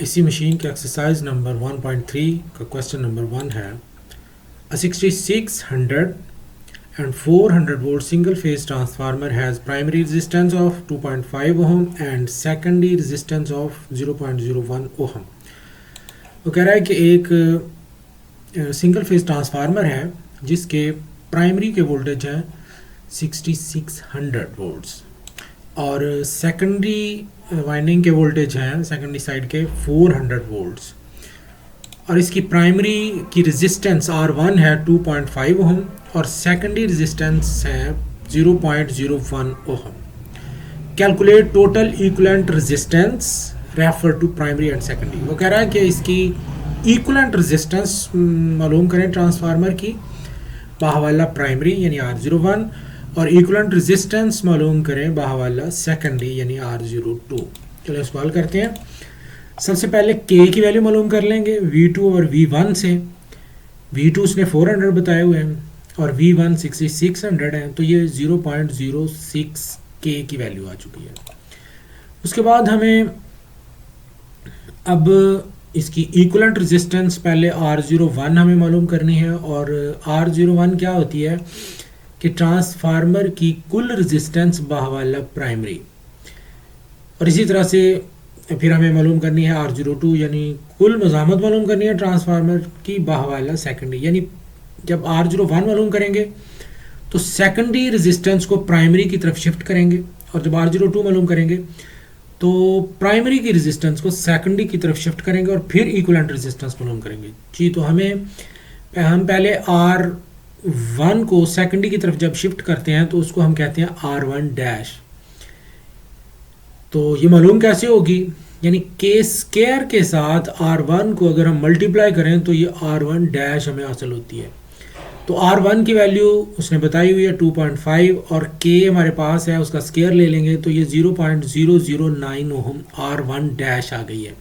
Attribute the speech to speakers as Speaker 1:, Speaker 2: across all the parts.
Speaker 1: इसी मशीन के exercise number 1.3 का क्वेश्चन नंबर 1 है A 6600 and 400 volt single phase transformer has primary resistance of 2.5 ohm and secondary resistance of 0.01 ohm। वो कह रहा है कि एक सिंगल फेज ट्रांसफार्मर है जिसके प्राइमरी के वोल्टेज हैं 6600 वोल्ट्स और सेकेंडरी वाइंडिंग के वोल्टेज हैं सेकेंडरी साइड के 400 वोल्ट्स और इसकी प्राइमरी की रेजिस्टेंस R1 है 2.5 ओम और सेकेंडरी रेजिस्टेंस है 0.01 ohm. Calculate total equivalent resistance refer to primary and secondary. वो कह रहा है कि इसकी इक्विवेलेंट रेजिस्टेंस मालूम करें ट्रांसफार्मर की बाहवाला प्राइमरी यानी R01 और इक्विवेलेंट रेजिस्टेंस मालूम करें बाहवाला सेकेंडरी यानी R02। चलो सवाल करते हैं। सबसे पहले K की वैल्यू मालूम कर लेंगे V2 और V1 से। V2 उसने 400 बताए हुए हैं और V1 6600 है, तो ये 0.06 K की वैल्यू आ चुकी है। उसके बाद हमें अब इसकी इक्विवेलेंट रेजिस्टेंस पहले R01 हमें मालूम करनी है और R01 क्या होती है कि ट्रांसफार्मर की कुल रेजिस्टेंस बाहवाला प्राइमरी, और इसी तरह से फिर हमें मालूम करनी है R02 यानी कुल मज़ामत मालूम करनी है ट्रांसफार्मर की बाहवाला सेकेंडरी। यानी जब R01 मालूम करेंगे तो सेकेंडरी रेजिस्टेंस को प्राइमरी की तरफ शिफ्ट करेंगे और जब R02 मालूम करेंगे तो प्राइमरी की रेजिस्टेंस को सेकेंडरी की तरफ शिफ्ट करेंगे और फिर इक्विवेलेंट रेजिस्टेंस मालूम करेंगे। जी, तो हम पहले R1 को सेकेंडरी की तरफ जब शिफ्ट करते हैं तो उसको हम कहते हैं R1 डैश। तो ये मालूम कैसे होगी, यानी K स्क्वायर के साथ R1 को अगर हम मल्टीप्लाई करें तो ये R1 डैश हमें हासिल होती है। तो R1 की वैल्यू उसने बताई हुई है 2.5 और K हमारे पास है, उसका स्क्वायर ले लेंगे तो ये 0.009 ओम R1 डैश आ गई है।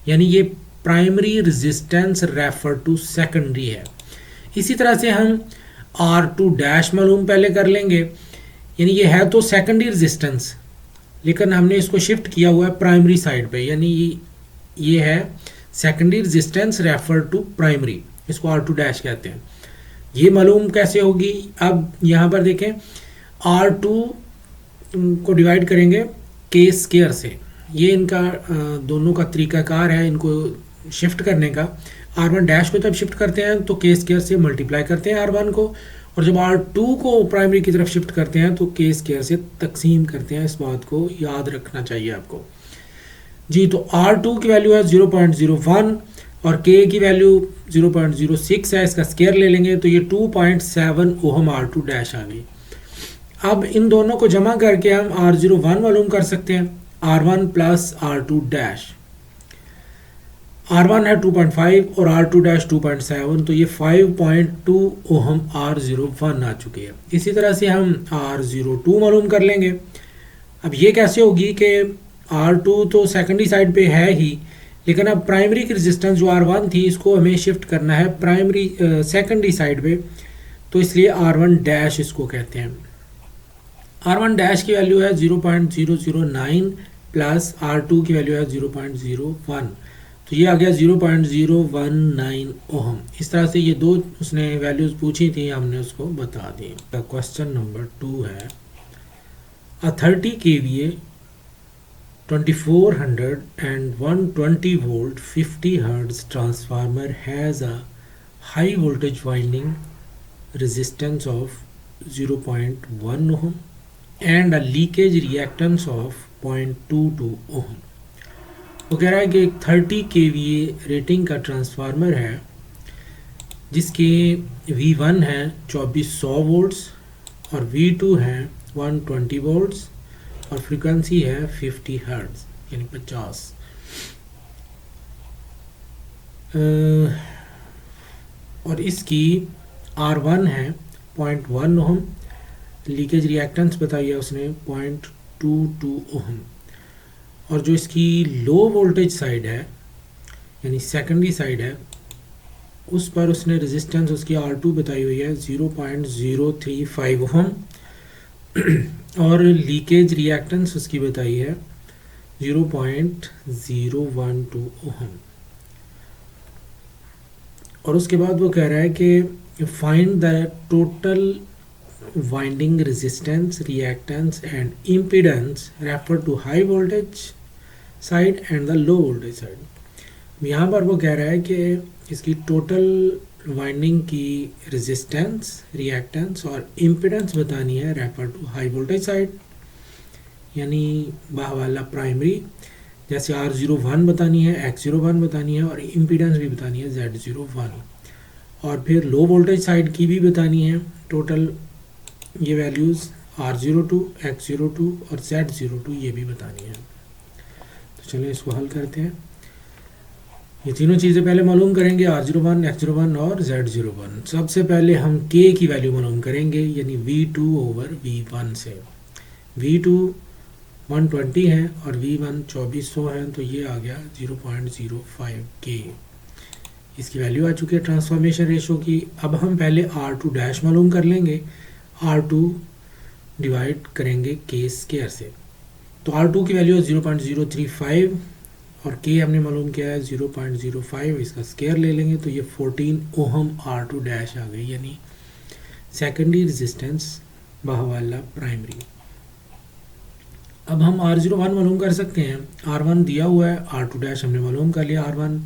Speaker 1: यानी ये primary resistance refer to secondary है। इसी तरह से हम R2 डैश मालूम पहले कर लेंगे, यानी ये है तो सेकेंडरी रेजिस्टेंस लेकिन हमने इसको शिफ्ट किया हुआ है प्राइमरी साइड पे, यानी ये है secondary resistance refer to primary, इसको R2 डैश कहते हैं। ये मालूम कैसे होगी, अब यहाँ पर देखें R2 को डिवाइड करेंगे K स्क्वायर से। ये इनका दोनों का तरीकाकार है इनको शिफ्ट करने का। R1 डैश को जब शिफ्ट करते हैं तो K स्क्वायर से मल्टीप्लाई करते हैं R1 को, और जब R2 को प्राइमरी की तरफ शिफ्ट करते हैं तो K स्क्वायर से तकसीम करते हैं। इस बात को याद रखना चाहिए आपको। जी, तो R2 की वैल्यू है 0.01 और K की वैल्यू 0.06 है, इसका स्क्वायर ले लेंगे तो ये 2.7 ओम R2 डैश आ गई। अब इन दोनों को जमा करके हम R01 मालूम कर सकते हैं, R1 plus R2 dash. R1 है 2.5 और R2 डैश 2.7, तो ये 5.2 ओम R01 आ चुकी है। इसी तरह से हम R02 मालूम कर लेंगे। अब ये कैसे होगी कि R2 तो सेकेंडरी साइड पे है ही, लेकिन अब प्राइमरी की रेजिस्टेंस जो R1 थी इसको हमें शिफ्ट करना है प्राइमरी सेकेंडरी साइड पे, तो इसलिए R1 डैश इसको कहते हैं। R1 डैश की वैल्यू है 0.009 प्लस R2 की वैल्यू है 0.01, तो ये आ गया 0.019 ओम। इस तरह से ये दो उसने वैल्यूज पूछी थी, हमने उसको बता दी। क्वेश्चन नंबर 2 है A 30 kVA 2400 and 120 volt 50 Hz transformer has a high voltage winding resistance of 0.1 ohm and a leakage reactance of 0.22 ohm। वो कह रहा है कि 30 kVA रेटिंग का ट्रांसफार्मर है जिसके V1 है 2400 वोल्ट्स और V2 है 120 वोल्ट्स और फ्रीक्वेंसी है 50 हर्ट्ज यानी 50। और इसकी R1 है 0.1 ओम, लीकेज रिएक्टेंस बताई है उसने 0.22 ओम, और जो इसकी लो वोल्टेज साइड है यानी सेकेंडरी साइड है उस पर उसने रेजिस्टेंस उसकी R2 बताई हुई है 0.035 ओम और लीकेज रिएक्टेंस उसकी बताई है 0.012 ओहम। और उसके बाद वो कह रहा है कि find the total winding resistance, reactance and impedance refer to high voltage side and the low voltage side. यहाँ पर वो कह रहा है कि इसकी टोटल वाइंडिंग की रेजिस्टेंस, रिएक्टेंस और इम्पीडेंस बतानी है refer to high voltage side, यानी बाह वाला प्राइमरी, जैसे R01 बतानी है, X01 बतानी है और इम्पीडेंस भी बतानी है Z01। और फिर लो वोल्टेज साइड की भी बतानी है टोटल ये वैल्यूज़ R02, X02 और Z02 ये भी बतानी है। तो चलिए इसको हल करते हैं। ये तीनों चीज़ें पहले मालूम करेंगे, R01, X01 और Z01। सबसे पहले हम K की वैल्यू मालूम करेंगे, यानी V2 ओवर V1 से। V2 120 है और V1 2400 है, तो ये आ गया 0.05 K। इसकी वैल्यू आ चुकी है ट्रांसफॉर्मेशन रेशो की। अब हम पहले R2 डैश मालूम कर लेंगे, R2 डिवाइड करेंगे K स्क्वायर से। तो R2 की वैल्यू है 0.035 और K हमने मालूम किया है 0.05, इसका स्क्वायर ले लेंगे तो ये 14 ओहम R2 डैश आ गई, यानी सेकेंडरी रेजिस्टेंस बाह वाला प्राइमरी। अब हम R01 मालूम कर सकते हैं, R1 दिया हुआ है, R2 डैश हमने मालूम कर लिया, R1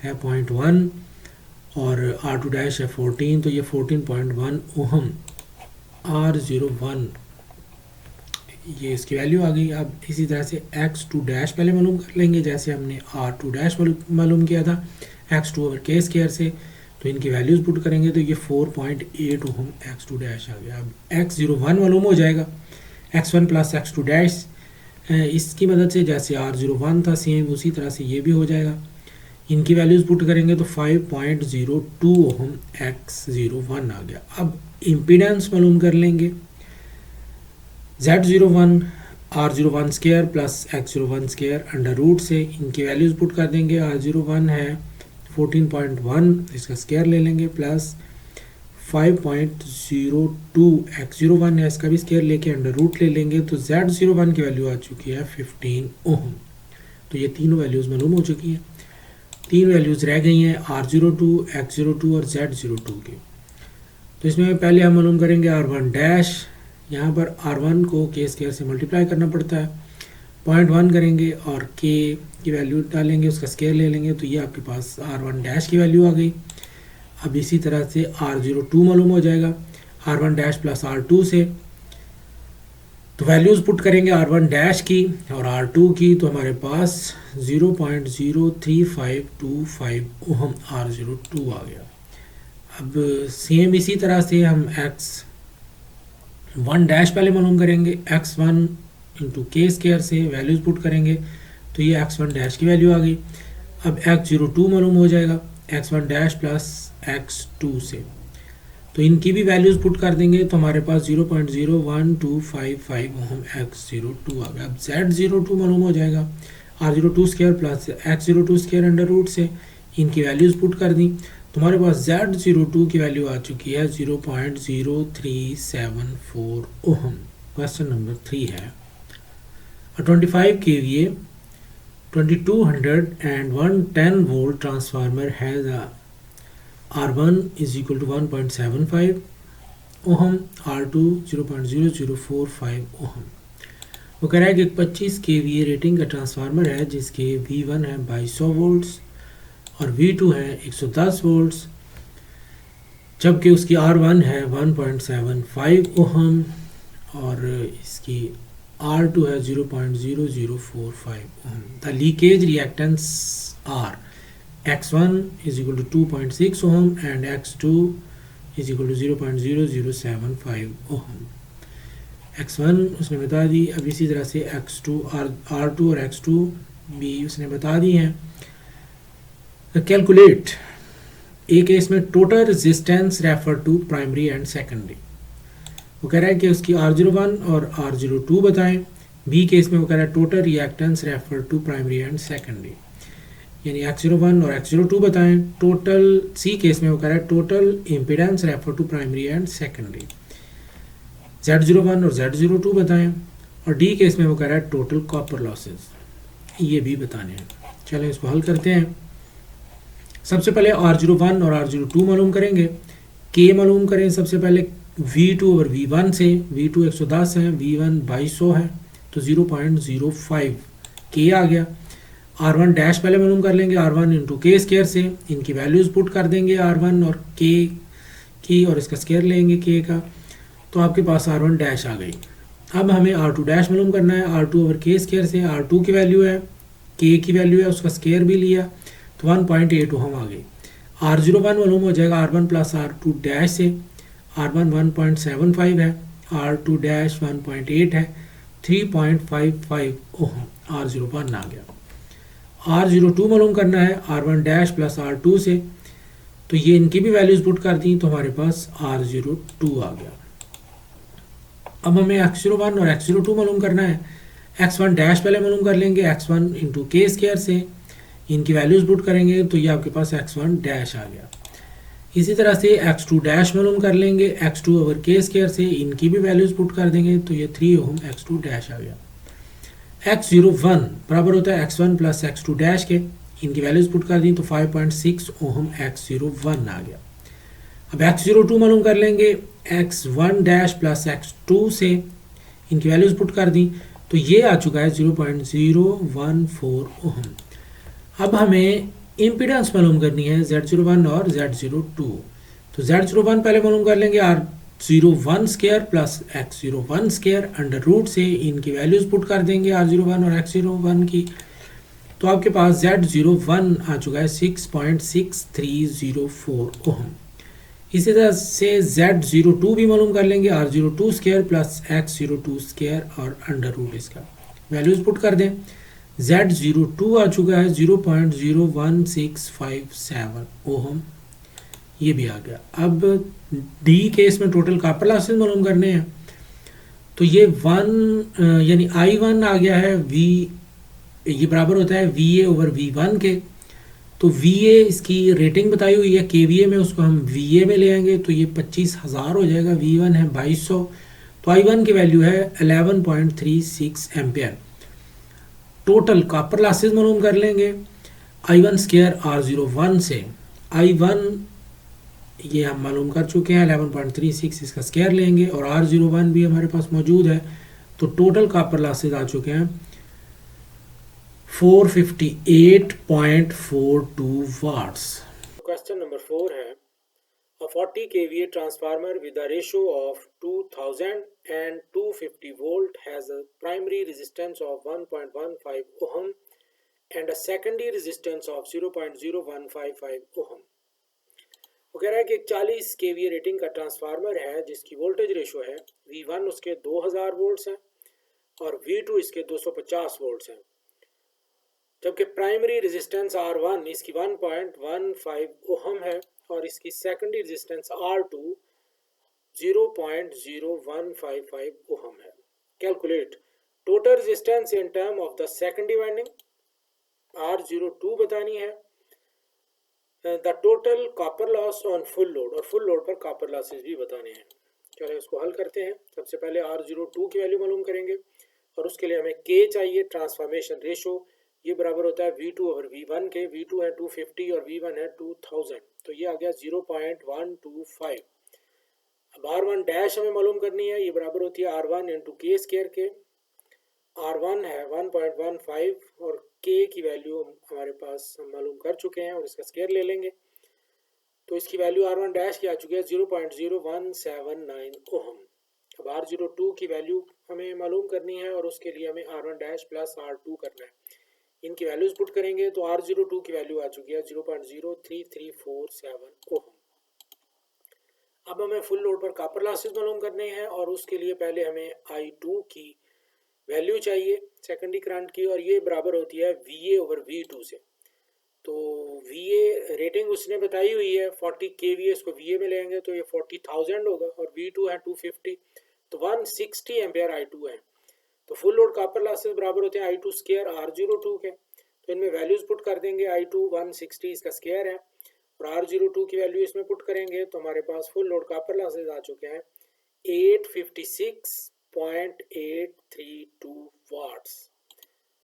Speaker 1: है 0.1 और R2 डैश है 14, तो ये 14.1 ओहम R01 ये इसकी वैल्यू आ गई। अब इसी तरह से X2 डैश पहले मालूम कर लेंगे, जैसे हमने R2 डैश मालूम किया था X2 ओवर K स्क्वायर से। तो इनकी वैल्यूज़ पुट करेंगे तो ये 4.8 ओहम X2 डैश आ गया। अब X01 मालूम हो जाएगा, X1 प्लस X2 डैश इसकी मदद से, जैसे R01 था सेम उसी तरह से ये भी हो जाएगा। इनकी वैल्यूज़ पुट करेंगे तो 5.02 ओहम X01 आ गया। अब इम्पीडेंस मालूम कर लेंगे, Z01 R01 square plus X01 square under root से इनकी वैल्यूज़ पुट कर देंगे। R01 है 14.1, इसका स्क्वायर ले लेंगे, प्लस 5.02 X01 है, इसका भी स्क्वायर लेके अंडर रूट ले लेंगे, तो Z01 की वैल्यू आ चुकी है 15 ओहम। तो ये तीनों वैल्यूज़ मालूम हो चुकी हैं। तीन वैल्यूज़ रह गई हैं R02, X02 और Z02 की। तो इसमें पहले हम मालूम करेंगे R1 डैश। यहाँ पर R1 को K स्क्वायर से मल्टीप्लाई करना पड़ता है, 0.1 करेंगे और K की वैल्यू डालेंगे, उसका स्क्वायर ले लेंगे, तो ये आपके पास R1 डैश की वैल्यू आ गई। अब इसी तरह से R02 मालूम हो जाएगा R1 डैश प्लस R2 से। तो वैल्यूज़ पुट करेंगे R1 डैश की और R2 की, तो हमारे पास 0.03525 ओहम R02 आ गया। अब सेम इसी तरह से हम X1 डैश पहले मालूम करेंगे, X1 इंटू K स्क्वायर से वैल्यूज़ पुट करेंगे तो ये X1 डैश की वैल्यू आ गई। अब X02 मालूम हो जाएगा X1 डैश प्लस X2 से, तो इनकी भी वैल्यूज़ पुट कर देंगे तो हमारे पास 0.01255 ओहम X02 आ गया। अब Z02 मालूम हो जाएगा R02 square plus X02 square under root से, इनकी वैल्यूज़ पुट कर दी तो हमारे पास Z02 की वैल्यू आ चुकी है 0.0374 ओहम। क्वेश्चन नंबर 3 है, 25 kVA 2200 and 110 volt transformer has a R1 is equal to 1.75 ohm, R2 0.0045 ohm. वो कह रहा है कि 25 kVA रेटिंग का ट्रांसफार्मर है जिसके V1 है 2200 वोल्ट्स और V2 है 110 वोल्ट्स, जबकि उसकी R1 है 1.75 ओहम और इसकी R2 है 0.0045 ohm. The leakage reactance are X1 is equal to 2.6 ohm and X2 is equal to 0.0075 ohm। X1 उसने बता दी। अब इसी तरह से R2 और X2 भी उसने बता दी हैं। कैलकुलेट ए केस में total resistance refer to primary and secondary. वो कह रहा है कि उसकी R01 और R02 बताएं। बी केस में वो कह रहा है total reactance refer to primary and secondary, यानी X01 और X02 बताएं। टोटल सी केस में वो कह रहा है total impedance refer to primary and secondary, Z01 और Z02 बताएं। और डी केस में वो कह रहा है टोटल कॉपर लॉसेस। ये भी बताने हैं। चलें इसको हल करते हैं। सबसे पहले R01 और R02 मालूम करेंगे। के मालूम करें सबसे पहले V2 और V1 से। V2 110 है, V1 2200 है, तो 0.05 के आ गया। R1 डैश पहले मालूम कर लेंगे, R1 इंटू के स्केयर से। इनकी वैल्यूज़ पुट कर देंगे R1 और के की, और इसका स्केयर लेंगे के का, तो आपके पास R1 डैश आ गई। अब हमें R2 डैश मालूम करना है। R2 ओवर के स्केयर से R2 की वैल्यू है, के की वैल्यू है, उसका स्केयर भी लिया, तो 1.8 ओहम आ गई। R01 मालूम हो जाएगा R1 प्लस R2 डैश से। R1 1.75 है, R2 डैश 1.8 है, 3.55 ओहम R01 आ गया। R02 मालूम करना है R1 डैश प्लस R2 से, तो ये इनकी भी वैल्यूज़ पुट कर दी, तो हमारे पास R02 आ गया। अब हमें X01 और X02 मालूम करना है। X1 डैश पहले मालूम कर लेंगे, X1 इंटू के स्केयर से। इनकी वैल्यूज़ पुट करेंगे, तो ये आपके पास X1 डैश आ गया। इसी तरह से X2 डैश मालूम कर लेंगे, X2 ओवर के स्केयर से। इनकी भी वैल्यूज़ पुट कर देंगे, तो ये 3 ओहम X2 डैश आ गया। X01 बराबर होता है X1 प्लस X2 डैश के। इनकी वैल्यूज़ पुट कर दी, तो 5.6 ओहम X01 आ गया। अब X02 मालूम कर लेंगे X1 डैश प्लस X2 से। इनकी वैल्यूज़ पुट कर दी, तो ये आ चुका है 0.014 ओहम। अब हमें इम्पीडेंस मालूम करनी है Z01 और Z02। तो Z01 पहले मालूम कर लेंगे, R01 square plus X01 square under root से। इनकी वैल्यूज़ पुट कर देंगे R01 और X01 की, तो आपके पास Z01 आ चुका है 6.6304 ओहम। इसी तरह से Z02 भी मालूम कर लेंगे, R02 square plus X02 square और अंडर रूट इसका। वैल्यूज़ पुट कर दें, Z02 आ चुका है 0.01657 ओहम, ये भी आ गया। अब डी केस में टोटल कॉपर लॉसेस मालूम करने हैं, तो ये 1 यानी I1 आ गया है, ये बराबर होता है VA ओवर V1 के। तो VA इसकी रेटिंग बताई हुई है KVA में, उसको हम VA में ले आएंगे, तो ये 25,000 हो जाएगा। V1 है 2200, तो I1 की वैल्यू है 11.36 एम्पियर। टोटल कॉपर लॉसेस मालूम कर लेंगे I1 स्केयर R01 से। I1 ये हम मालूम कर चुके हैं 11.36, इसका स्केयर लेंगे, और R01 भी हमारे पास मौजूद है, तो टोटल कॉपर लॉसेस आ चुके हैं 458.42 वाट्स। क्वेश्चन नंबर 4 है, a 40 kVA transformer with a ratio of 2000 and 250 volt has a primary resistance of 1.15 ohm and a secondary resistance of 0.0155 ohm। वो कह रहा है कि एक 40 kVA रेटिंग का ट्रांसफार्मर है जिसकी वोल्टेज रेशो है V1 उसके 2000 वोल्ट्स हैं और V2 इसके 250 वोल्ट्स हैं, जबकि प्राइमरी रेजिस्टेंस R1 इसकी 1.15 ओहम है और इसकी सेकेंडरी रेजिस्टेंस R2 0.0155 ओहम है। Calculate total resistance in term of the secondary winding, R02 बतानी है, the total copper loss on full load, और फुल लोड पर कॉपर लॉसेस भी बताने हैं। चलिए उसको हल करते हैं। सबसे पहले R02 की वैल्यू मालूम करेंगे, और उसके लिए हमें K चाहिए, ट्रांसफॉर्मेशन रेशो। ये बराबर होता है V2 ओवर V1 के। V2 है 250 और V1 है 2000, तो ये आ गया 0.125। अब R1 डैश हमें मालूम करनी है, ये बराबर होती है R1 इंटू के स्केयर के। R1 है 1.15 और K की वैल्यू हमारे पास हम मालूम कर चुके हैं, और इसका स्केयर ले लेंगे, तो इसकी वैल्यू R1 डैश की आ चुकी है 0.0179 ओहम। अब R02 की वैल्यू हमें मालूम करनी है, और उसके लिए हमें R1 डैश प्लस R2 करना है। इनकी वैल्यूज पुट करेंगे, तो R02 की वैल्यू आ चुकी है 0.03347 ओहम। अब हमें फुल लोड पर कॉपर लॉसेस मालूम करने हैं, और उसके लिए पहले हमें I2 की वैल्यू चाहिए सेकेंडरी करंट की, और ये बराबर होती है VA ओवर V2 से। तो VA रेटिंग उसने बताई हुई है 40 kVA, इसको VA में लेंगे तो ये 40,000 होगा, और V2 है 250, तो 160 एम्पेयर I2 है। तो फुल लोड कॉपर लॉसेस बराबर होते हैं I2 स्केयर R02 के, तो इनमें वैल्यूज पुट कर देंगे। I2 160 इसका स्केयर है, और R02 की वैल्यू इसमें पुट करेंगे, तो हमारे पास फुल लोड कॉपर लॉसेस आ चुके हैं 856.832 वाट्स।